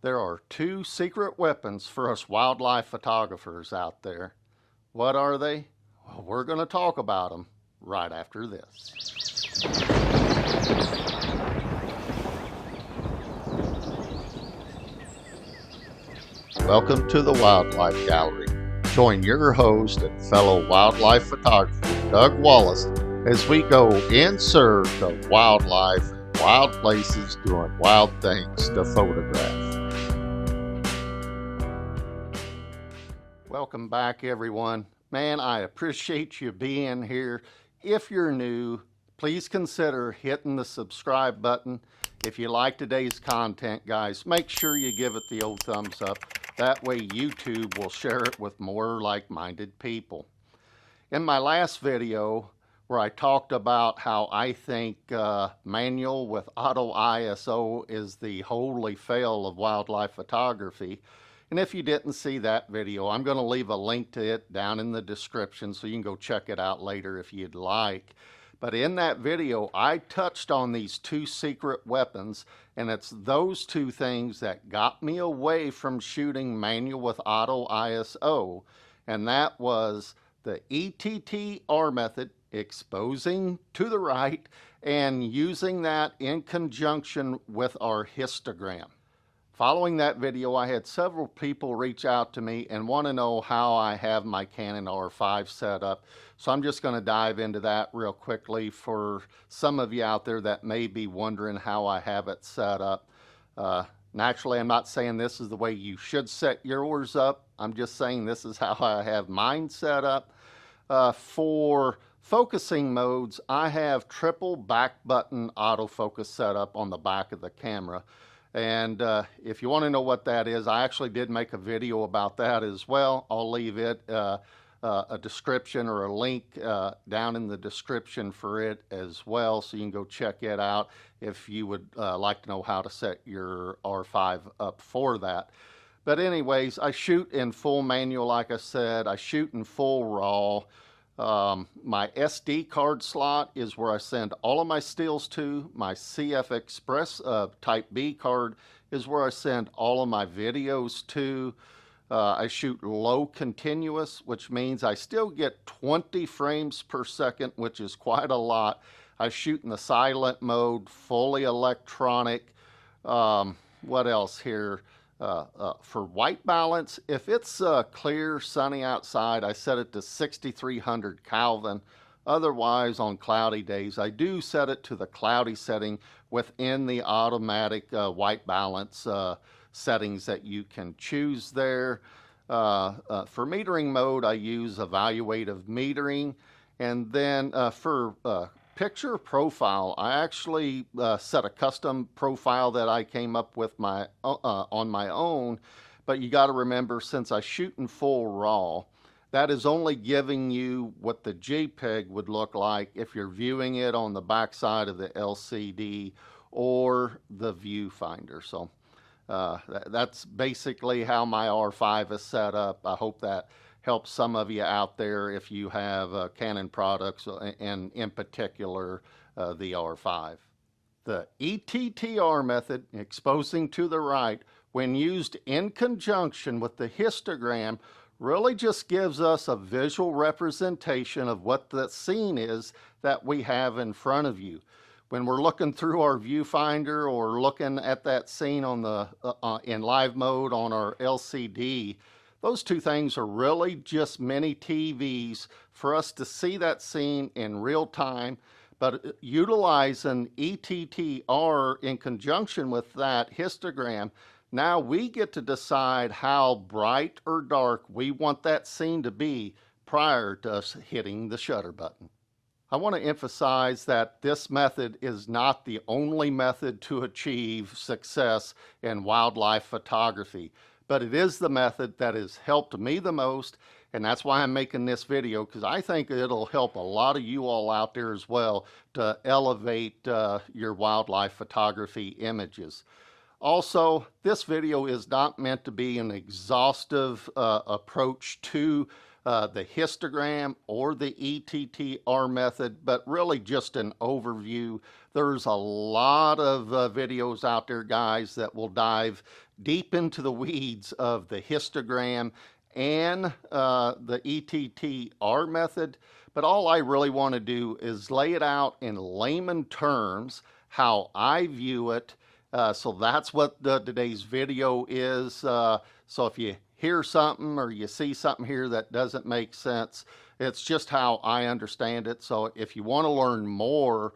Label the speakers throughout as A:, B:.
A: There are two secret weapons for us wildlife photographers out there. What are they? Well, we're going to talk about them right after this. Welcome to the Wildlife Gallery. Join your host and fellow wildlife photographer, Doug Wallace, as we go in search of wildlife and wild places doing wild things to photograph. Welcome back, everyone. Man, I appreciate you being here. If you're new, please consider hitting the subscribe button. If you like today's content, guys, make sure you give it the old thumbs up. That way YouTube will share it with more like-minded people. In my last video, where I talked about how I think manual with auto ISO is the holy fail of wildlife photography. And if you didn't see that video, I'm going to leave a link to it down in the description so you can go check it out later if you'd like. But in that video, I touched on these two secret weapons, and it's those two things that got me away from shooting manual with auto ISO, and that was the Ettr method, exposing to the right, and using that in conjunction with our histogram. Following that video, I had several people reach out to me and want to know how I have my Canon R5 set up. So I'm just going to dive into that real quickly for some of you out there that may be wondering how I have it set up. Naturally, I'm not saying this is the way you should set yours up. I'm just saying this is how I have mine set up. For focusing modes, I have triple back button autofocus set up on the back of the camera. And if you want to know what that is, I actually did make a video about that as well. I'll leave it a description or a link down in the description for it as well, so you can go check it out if you would like to know how to set your R5 up for that. But anyways, I shoot in full manual, like I said. I shoot in full RAW. My SD card slot is where I send all of my stills to. My CF Express Type B card is where I send all of my videos to. I shoot low continuous, which means I still get 20 frames per second, which is quite a lot. I shoot in the silent mode, fully electronic. What else here? For white balance, if it's clear, sunny outside, I set it to 6300 Kelvin. Otherwise, on cloudy days, I do set it to the cloudy setting within the automatic white balance settings that you can choose there. For metering mode, I use evaluative metering. And then for picture profile, I actually set a custom profile that I came up with on my own, but you got to remember, since I shoot in full RAW, that is only giving you what the JPEG would look like if you're viewing it on the backside of the LCD or the viewfinder. So that's basically how my R5 is set up. I hope that help some of you out there if you have Canon products, and in particular the R5. The Ettr method, exposing to the right, when used in conjunction with the histogram, really just gives us a visual representation of what the scene is that we have in front of you. When we're looking through our viewfinder or looking at that scene on the in live mode on our LCD, those two things are really just mini TVs for us to see that scene in real time. But utilizing Ettr in conjunction with that histogram, now we get to decide how bright or dark we want that scene to be prior to us hitting the shutter button. I want to emphasize that this method is not the only method to achieve success in wildlife photography, but it is the method that has helped me the most, and that's why I'm making this video, because I think it'll help a lot of you all out there as well to elevate your wildlife photography images. Also, this video is not meant to be an exhaustive approach to the histogram or the Ettr method, but really just an overview There's a lot of videos out there, guys, that will dive deep into the weeds of the histogram and the Ettr method. But all I really want to do is lay it out in layman terms, how I view it. So that's what today's video is. So if you hear something or you see something here that doesn't make sense, it's just how I understand it. So if you want to learn more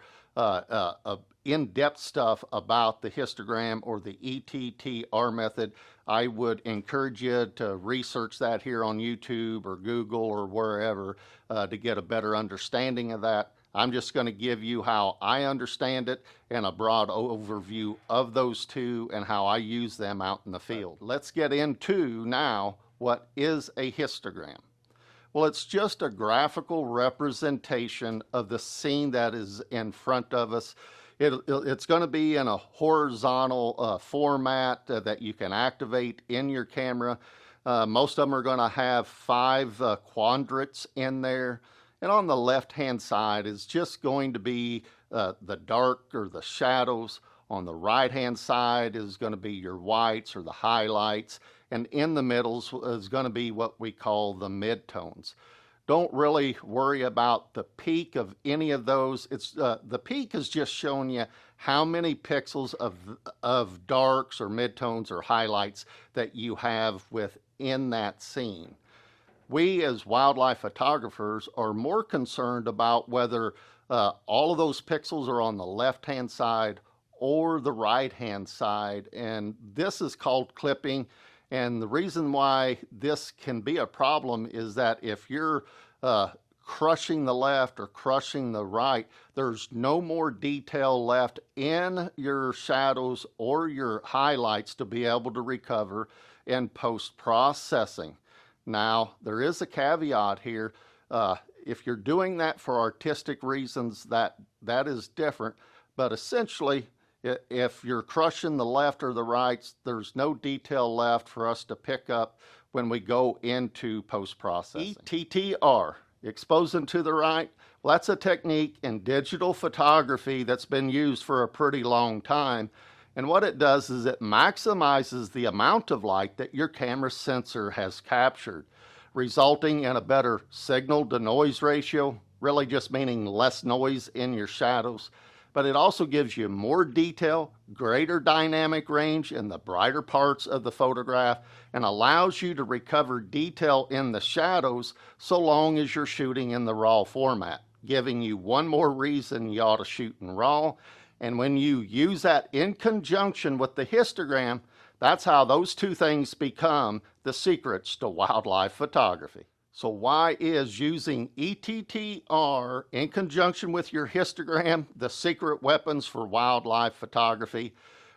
A: in-depth stuff about the histogram or the Ettr method, I would encourage you to research that here on YouTube or Google or wherever to get a better understanding of that. I'm just going to give you how I understand it and a broad overview of those two and how I use them out in the field. Let's get into now what is a histogram. Well, it's just a graphical representation of the scene that is in front of us. It's going to be in a horizontal format that you can activate in your camera. Most of them are going to have 5 quadrants in there. And on the left-hand side is just going to be the dark or the shadows. On the right-hand side is going to be your whites or the highlights. And in the middle is going to be what we call the midtones. Don't really worry about the peak of any of those. It's the peak is just showing you how many pixels of darks or midtones or highlights that you have within that scene. We as wildlife photographers are more concerned about whether all of those pixels are on the left-hand side or the right-hand side, and this is called clipping. And the reason why this can be a problem is that if you're crushing the left or crushing the right, there's no more detail left in your shadows or your highlights to be able to recover in post-processing. Now, there is a caveat here. If you're doing that for artistic reasons, that is different. But essentially, if you're crushing the left or the rights, there's no detail left for us to pick up when we go into post-processing. Ettr, exposing to the right, well, that's a technique in digital photography that's been used for a pretty long time. And what it does is it maximizes the amount of light that your camera sensor has captured, resulting in a better signal to noise ratio, really just meaning less noise in your shadows. But it also gives you more detail, greater dynamic range in the brighter parts of the photograph, and allows you to recover detail in the shadows so long as you're shooting in the RAW format, giving you one more reason you ought to shoot in RAW. And when you use that in conjunction with the histogram, that's how those two things become the secrets to wildlife photography. So why is using Ettr in conjunction with your histogram the secret weapons for wildlife photography?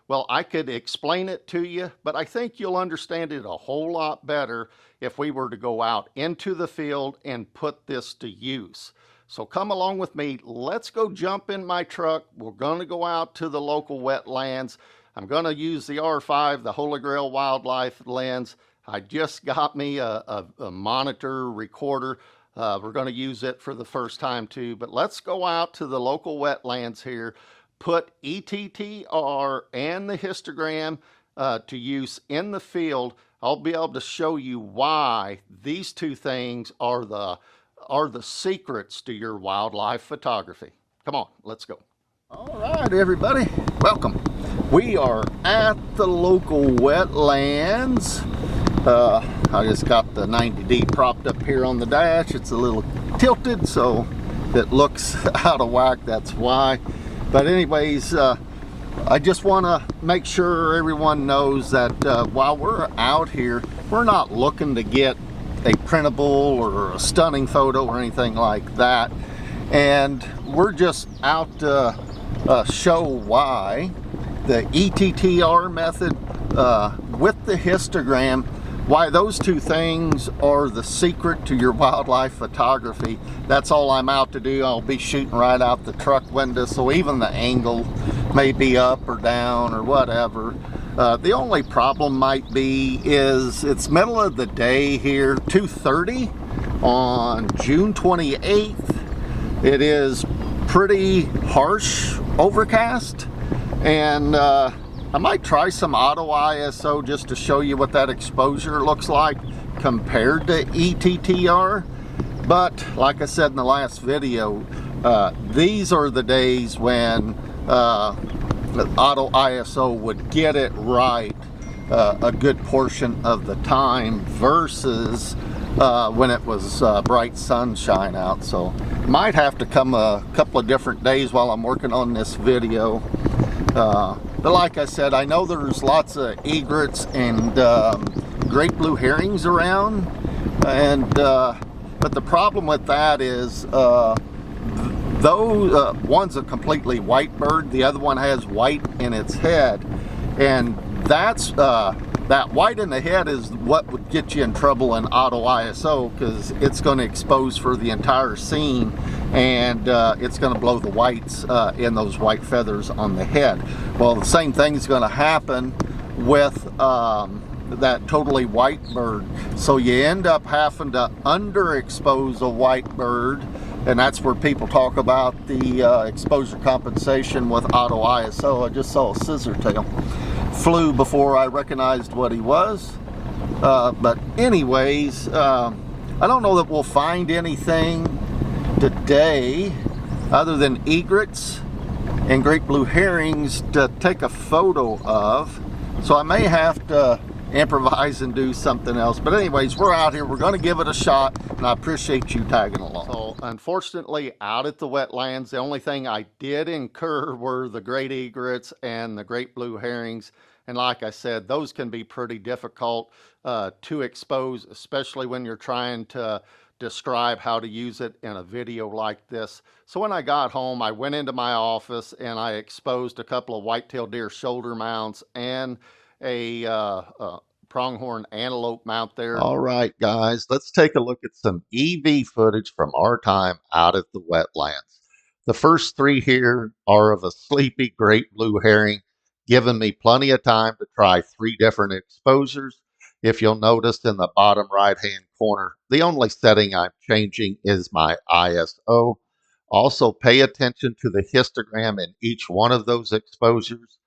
A: Well, I could explain it to you, but I think you'll understand it a whole lot better if we were to go out into the field and put this to use. So come along with me. Let's go jump in my truck. We're going to go out to the local wetlands. I'm going to use the R5, the Holy Grail wildlife lens. I just got me a monitor recorder. We're going to use it for the first time too. But let's go out to the local wetlands here, put Ettr and the histogram to use in the field. I'll be able to show you why these two things are the secrets to your wildlife photography. Come on, let's go. All right, everybody, welcome. We are at the local wetlands. I just got the 90D propped up here on the dash. It's a little tilted, so it looks out of whack, that's why. But anyways, I just want to make sure everyone knows that while we're out here, we're not looking to get a printable or a stunning photo or anything like that. And we're just out to show why the Ettr method with the histogram, why those two things are the secret to your wildlife photography. That's all I'm out to do. I'll be shooting right out the truck window, so even the angle may be up or down or whatever. The only problem might be is it's middle of the day here, 2:30 on June 28th. It is pretty harsh overcast, and I might try some auto ISO just to show you what that exposure looks like compared to ETTR. But like I said in the last video, these are the days when auto ISO would get it right a good portion of the time versus when it was bright sunshine out. So might have to come a couple of different days while I'm working on this video. But like I said, I know there's lots of egrets and great blue herrings around, and but the problem with that is though one's a completely white bird, the other one has white in its head, and that's that white in the head is what would get you in trouble in auto ISO, because it's going to expose for the entire scene, and it's going to blow the whites in those white feathers on the head. Well, the same thing is going to happen with that totally white bird. So you end up having to underexpose a white bird, and that's where people talk about the exposure compensation with auto ISO. I just saw a scissor tail flew before I recognized what he was. But anyways, I don't know that we'll find anything today other than egrets and great blue herrings to take a photo of. So I may have to improvise and do something else. But anyways, we're out here. We're going to give it a shot, and I appreciate you tagging along. So unfortunately, out at the wetlands, the only thing I did incur were the great egrets and the great blue herrings. And like I said, those can be pretty difficult to expose, especially when you're trying to describe how to use it in a video like this. So when I got home, I went into my office and I exposed a couple of white-tailed deer shoulder mounts and a pronghorn antelope mount there. All right, guys, let's take a look at some EV footage from our time out at the wetlands. The first three here are of a sleepy great blue herring, giving me plenty of time to try 3 different exposures. If you'll notice in the bottom right-hand corner, the only setting I'm changing is my ISO. Also, pay attention to the histogram in each one of those exposures.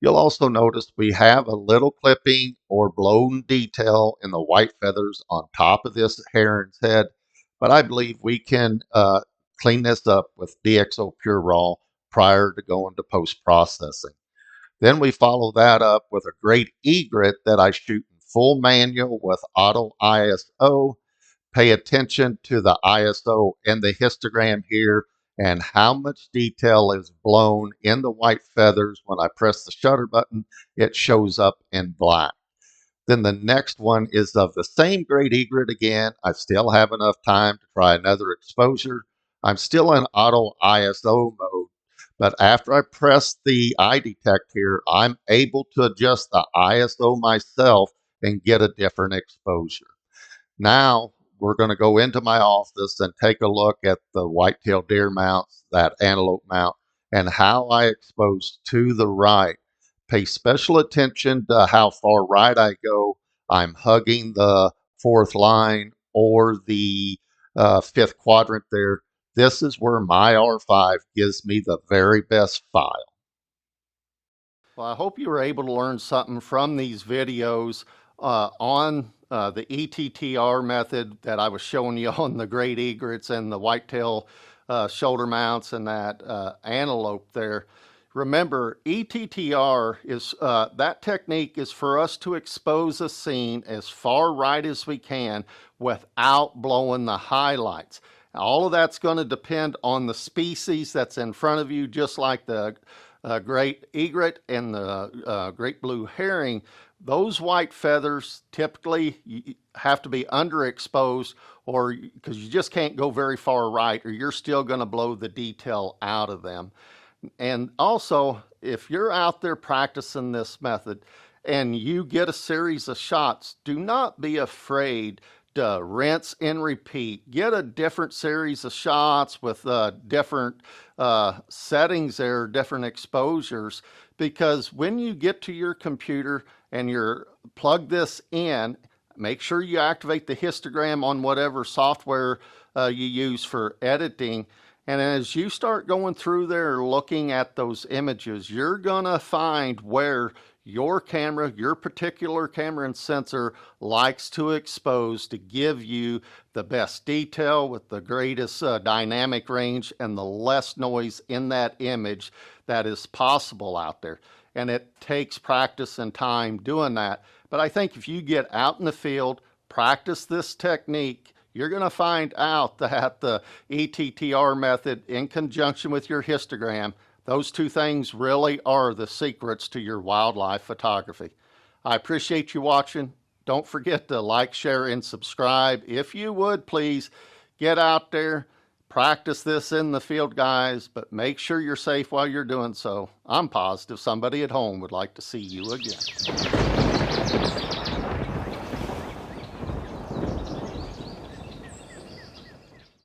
A: You'll also notice we have a little clipping or blown detail in the white feathers on top of this heron's head, but I believe we can clean this up with DxO Pure Raw prior to going to post-processing. Then we follow that up with a great egret that I shoot in full manual with auto ISO. Pay attention to the ISO and the histogram here and how much detail is blown in the white feathers. When I press the shutter button, it shows up in black. Then the next one is of the same great egret again. I still have enough time to try another exposure. I'm still in auto ISO mode, but after I press the eye detect here, I'm able to adjust the ISO myself and get a different exposure. Now, we're going to go into my office and take a look at the white-tailed deer mounts, that antelope mount, and how I expose to the right. Pay special attention to how far right I go. I'm hugging the 4th line or the 5th quadrant there. This is where my R5 gives me the very best file. Well, I hope you were able to learn something from these videos on the ETTR method that I was showing you on the great egrets and the whitetail shoulder mounts and that antelope there. Remember, ETTR is that technique is for us to expose a scene as far right as we can without blowing the highlights. All of that's going to depend on the species that's in front of you, just like the great egret and the great blue herring. Those white feathers typically have to be underexposed, or because you just can't go very far right, or you're still going to blow the detail out of them. And also, if you're out there practicing this method and you get a series of shots, do not be afraid to rinse and repeat. Get a different series of shots with different settings there, different exposures, because when you get to your computer and you're plug this in, make sure you activate the histogram on whatever software you use for editing, And as you start going through there looking at those images, you're going to find where your camera, your particular camera and sensor likes to expose to give you the best detail with the greatest dynamic range and the less noise in that image that is possible out there. And it takes practice and time doing that. But I think if you get out in the field, practice this technique, you're going to find out that the Ettr method in conjunction with your histogram, those two things really are the secrets to your wildlife photography. I appreciate you watching. Don't forget to like, share, and subscribe. If you would, please get out there, practice this in the field, guys, but make sure you're safe while you're doing so. I'm positive somebody at home would like to see you again.